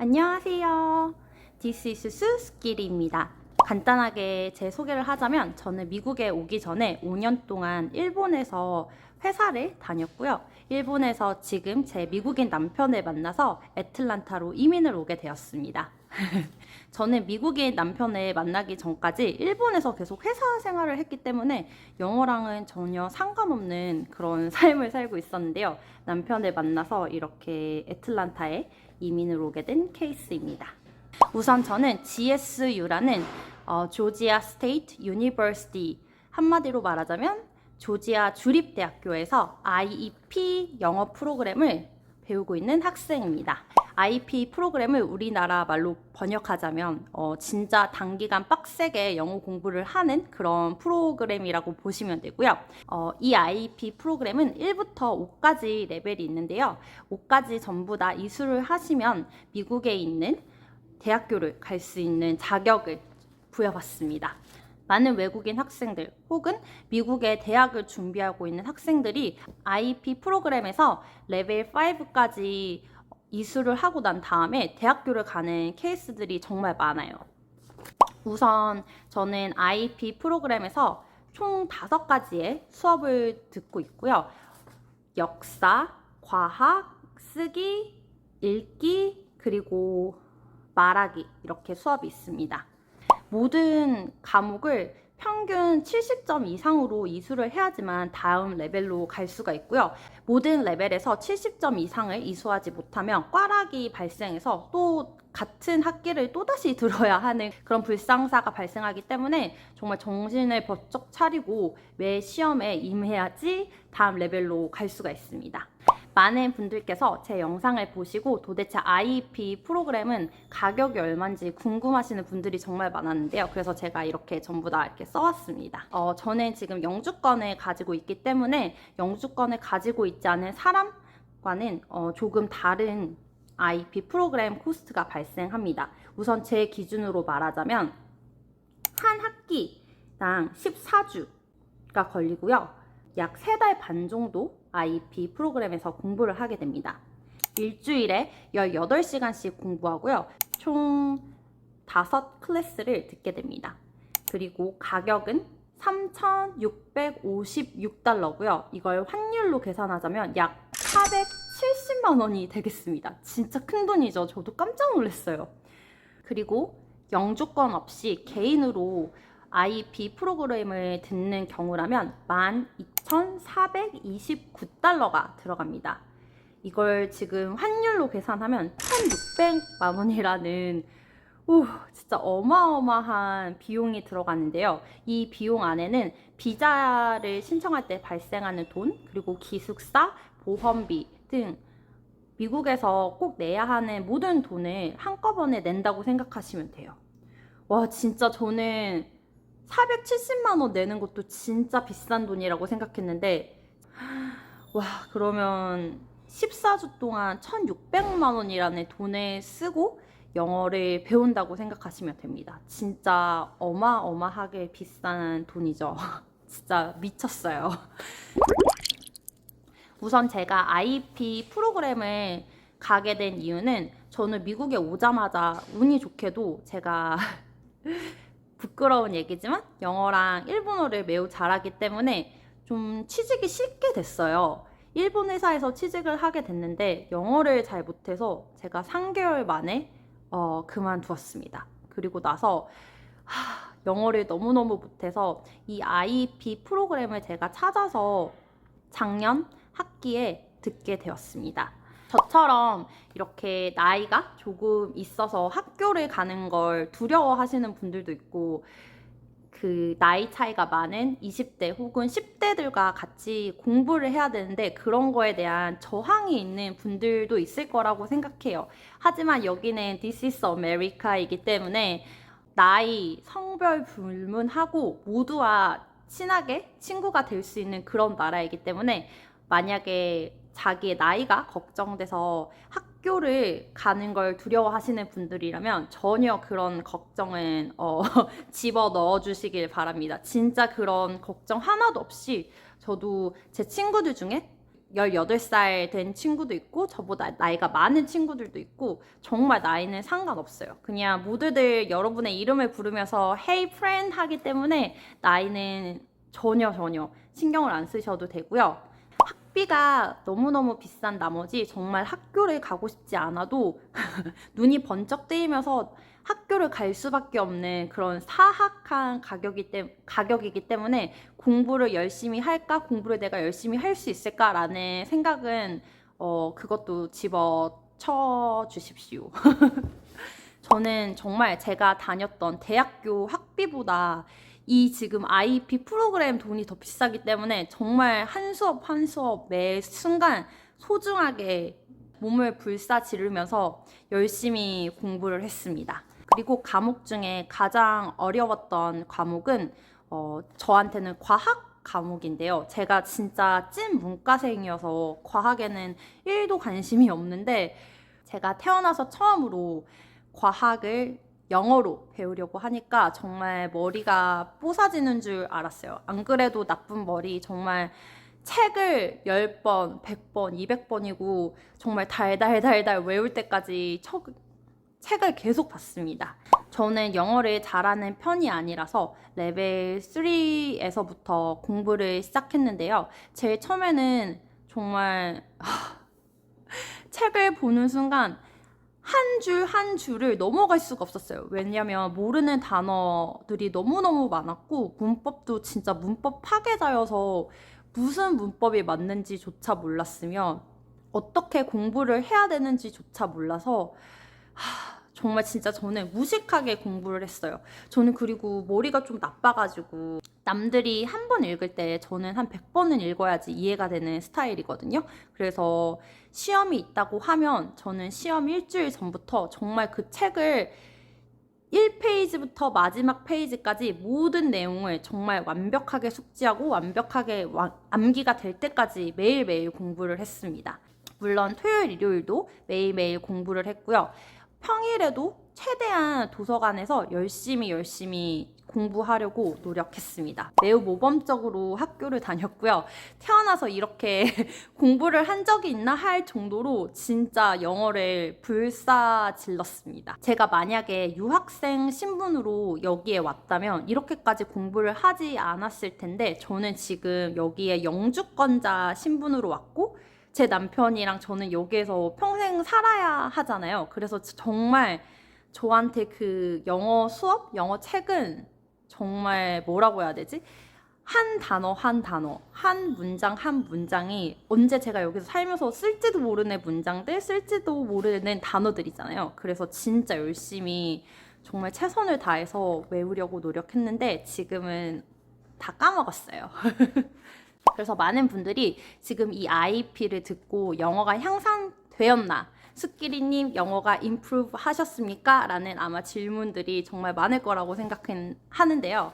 안녕하세요. This is 수스키리입니다. 간단하게 제 소개를 하자면 저는 미국에 오기 전에 5년 동안 일본에서 회사를 다녔고요. 일본에서 지금 제 미국인 남편을 만나서 애틀란타로 이민을 오게 되었습니다. 저는 미국인 남편을 만나기 전까지 일본에서 계속 회사 생활을 했기 때문에 영어랑은 전혀 상관없는 그런 삶을 살고 있었는데요. 남편을 만나서 이렇게 애틀란타에 이민을 오게 된 케이스입니다. 우선 저는 GSU라는 조지아 스테이트 유니버시티, 한마디로 말하자면 조지아 주립대학교에서 IEP 영어 프로그램을 배우고 있는 학생입니다. IEP 프로그램을 우리나라 말로 번역하자면 진짜 단기간 빡세게 영어 공부를 하는 그런 프로그램이라고 보시면 되고요. 이 IEP 프로그램은 1부터 5까지 레벨이 있는데요. 5까지 전부 다 이수를 하시면 미국에 있는 대학교를 갈 수 있는 자격을 부여받습니다. 많은 외국인 학생들 혹은 미국의 대학을 준비하고 있는 학생들이 IEP 프로그램에서 레벨 5까지 이수를 하고 난 다음에 대학교를 가는 케이스들이 정말 많아요. 우선 저는 IEP 프로그램에서 총 5가지의 수업을 듣고 있고요. 역사, 과학, 쓰기, 읽기, 그리고 말하기, 이렇게 수업이 있습니다. 모든 과목을 평균 70점 이상으로 이수를 해야지만 다음 레벨로 갈 수가 있고요. 모든 레벨에서 70점 이상을 이수하지 못하면 꽈락이 발생해서 또 같은 학기를 또다시 들어야 하는 그런 불상사가 발생하기 때문에 정말 정신을 번쩍 차리고 매 시험에 임해야지 다음 레벨로 갈 수가 있습니다. 많은 분들께서 제 영상을 보시고 도대체 IEP 프로그램은 가격이 얼마인지 궁금하시는 분들이 정말 많았는데요. 그래서 제가 이렇게 전부 다 이렇게 써왔습니다. 저는 지금 영주권을 가지고 있기 때문에 영주권을 가지고 있지 않은 사람과는 조금 다른 IEP 프로그램 코스트가 발생합니다. 우선 제 기준으로 말하자면 한 학기당 14주가 걸리고요. 약 3달 반 정도 IEP 프로그램에서 공부를 하게 됩니다. 일주일에 18시간씩 공부하고요. 총 5클래스를 듣게 됩니다. 그리고 가격은 3,656달러고요. 이걸 환율로 계산하자면 약 470만 원이 되겠습니다. 진짜 큰 돈이죠. 저도 깜짝 놀랐어요. 그리고 영주권 없이 개인으로 IEP 프로그램을 듣는 경우라면 12,429달러가 들어갑니다. 이걸 지금 환율로 계산하면 1,600만 원이라는 진짜 어마어마한 비용이 들어가는데요. 이 비용 안에는 비자를 신청할 때 발생하는 돈, 그리고 기숙사, 보험비 등 미국에서 꼭 내야 하는 모든 돈을 한꺼번에 낸다고 생각하시면 돼요. 와, 진짜 저는 470만 원 내는 것도 진짜 비싼 돈이라고 생각했는데, 와, 그러면 14주 동안 1,600만 원이라는 돈을 쓰고 영어를 배운다고 생각하시면 됩니다. 진짜 어마어마하게 비싼 돈이죠. 진짜 미쳤어요. 우선 제가 IEP 프로그램을 가게 된 이유는 저는 미국에 오자마자 운이 좋게도 제가 부끄러운 얘기지만 영어랑 일본어를 매우 잘하기 때문에 좀 취직이 쉽게 됐어요. 일본 회사에서 취직을 하게 됐는데 영어를 잘 못해서 제가 3개월 만에 그만두었습니다. 그리고 나서 영어를 너무너무 못해서 이 IEP 프로그램을 제가 찾아서 작년 학기에 듣게 되었습니다. 저처럼 이렇게 나이가 조금 있어서 학교를 가는 걸 두려워하시는 분들도 있고, 그 나이 차이가 많은 20대 혹은 10대들과 같이 공부를 해야 되는데 그런 거에 대한 저항이 있는 분들도 있을 거라고 생각해요. 하지만 여기는 This is America이기 때문에 나이, 성별 불문하고 모두와 친하게 친구가 될 수 있는 그런 나라이기 때문에 만약에 자기의 나이가 걱정돼서 학교를 가는 걸 두려워하시는 분들이라면 전혀 그런 걱정은 집어 넣어 주시길 바랍니다. 진짜 그런 걱정 하나도 없이 저도 제 친구들 중에 18살 된 친구도 있고 저보다 나이가 많은 친구들도 있고 정말 나이는 상관없어요. 그냥 모두들 여러분의 이름을 부르면서 Hey friend 하기 때문에 나이는 전혀 신경을 안 쓰셔도 되고요. 학비가 너무너무 비싼 나머지 정말 학교를 가고 싶지 않아도 눈이 번쩍 뜨이면서 학교를 갈 수밖에 없는 그런 사악한 가격이기 때문에 공부를 열심히 할까? 공부를 내가 열심히 할 수 있을까라는 생각은 그것도 집어쳐 주십시오. 저는 정말 제가 다녔던 대학교 학비보다 이 지금 IEP 프로그램 돈이 더 비싸기 때문에 정말 한 수업 한 수업 매 순간 소중하게 몸을 불사지르면서 열심히 공부를 했습니다. 그리고 과목 중에 가장 어려웠던 과목은 저한테는 과학 과목인데요. 제가 진짜 찐 문과생이어서 과학에는 1도 관심이 없는데 제가 태어나서 처음으로 과학을 영어로 배우려고 하니까 정말 머리가 뽀사지는 줄 알았어요. 안 그래도 나쁜 머리 정말 책을 10번, 100번, 200번이고 정말 달달달달 외울 때까지 책을 계속 봤습니다. 저는 영어를 잘하는 편이 아니라서 레벨 3에서부터 공부를 시작했는데요. 제일 처음에는 정말 책을 보는 순간 한 줄 한 줄을 넘어갈 수가 없었어요. 왜냐면 모르는 단어들이 너무너무 많았고 문법도 진짜 문법 파괴자여서 무슨 문법이 맞는지조차 몰랐으며 어떻게 공부를 해야 되는지조차 몰라서 정말 진짜 저는 무식하게 공부를 했어요. 저는 그리고 머리가 좀 나빠가지고 남들이 한 번 읽을 때 저는 한 100번은 읽어야지 이해가 되는 스타일이거든요. 그래서 시험이 있다고 하면 저는 시험 일주일 전부터 정말 그 책을 1페이지부터 마지막 페이지까지 모든 내용을 정말 완벽하게 숙지하고 완벽하게 암기가 될 때까지 매일매일 공부를 했습니다. 물론 토요일, 일요일도 매일매일 공부를 했고요. 평일에도 최대한 도서관에서 열심히 공부하려고 노력했습니다. 매우 모범적으로 학교를 다녔고요. 태어나서 이렇게 공부를 한 적이 있나 할 정도로 진짜 영어를 불사질렀습니다. 제가 만약에 유학생 신분으로 여기에 왔다면 이렇게까지 공부를 하지 않았을 텐데 저는 지금 여기에 영주권자 신분으로 왔고 제 남편이랑 저는 여기에서 평생 살아야 하잖아요. 그래서 정말 저한테 그 영어 수업, 영어 책은 정말 뭐라고 해야 되지? 한 단어, 한 문장, 한 문장이 언제 제가 여기서 살면서 쓸지도 모르는 문장들, 쓸지도 모르는 단어들이잖아요. 그래서 진짜 열심히 정말 최선을 다해서 외우려고 노력했는데 지금은 다 까먹었어요. 그래서 많은 분들이 지금 이 IEP를 듣고 영어가 향상되었나? 숫끼리님 영어가 improve 하셨습니까? 라는 아마 질문들이 정말 많을 거라고 생각하는데요.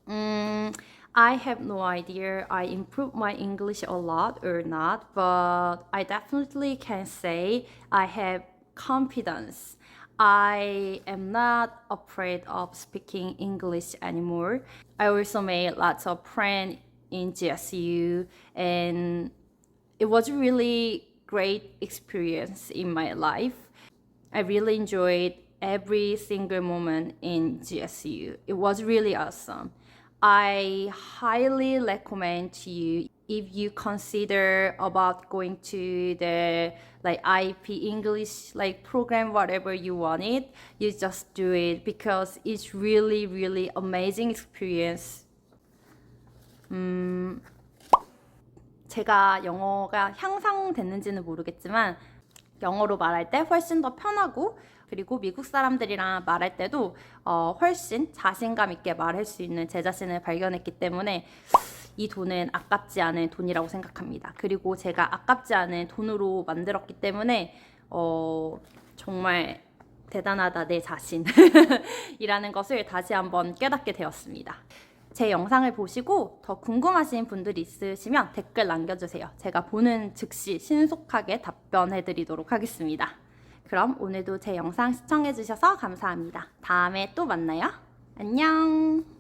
I have no idea I improved my English a lot or not, but I definitely can say I have confidence. I am not afraid of speaking English anymore. I also made lots of friends in GSU, and it was really great experience in my life. I really enjoyed every single moment in GSU. It was really awesome. I highly recommend to you if you consider about going to the IEP English program, whatever you want it, you just do it because it's really amazing experience. 제가 영어가 향상됐는지는 모르겠지만 영어로 말할 때 훨씬 더 편하고 그리고 미국 사람들이랑 말할 때도 훨씬 자신감 있게 말할 수 있는 제 자신을 발견했기 때문에 이 돈은 아깝지 않은 돈이라고 생각합니다. 그리고 제가 아깝지 않은 돈으로 만들었기 때문에 정말 대단하다 내 자신 이라는 것을 다시 한번 깨닫게 되었습니다. 제 영상을 보시고 더 궁금하신 분들이 있으시면 댓글 남겨주세요. 제가 보는 즉시 신속하게 답변해 드리도록 하겠습니다. 그럼 오늘도 제 영상 시청해 주셔서 감사합니다. 다음에 또 만나요. 안녕.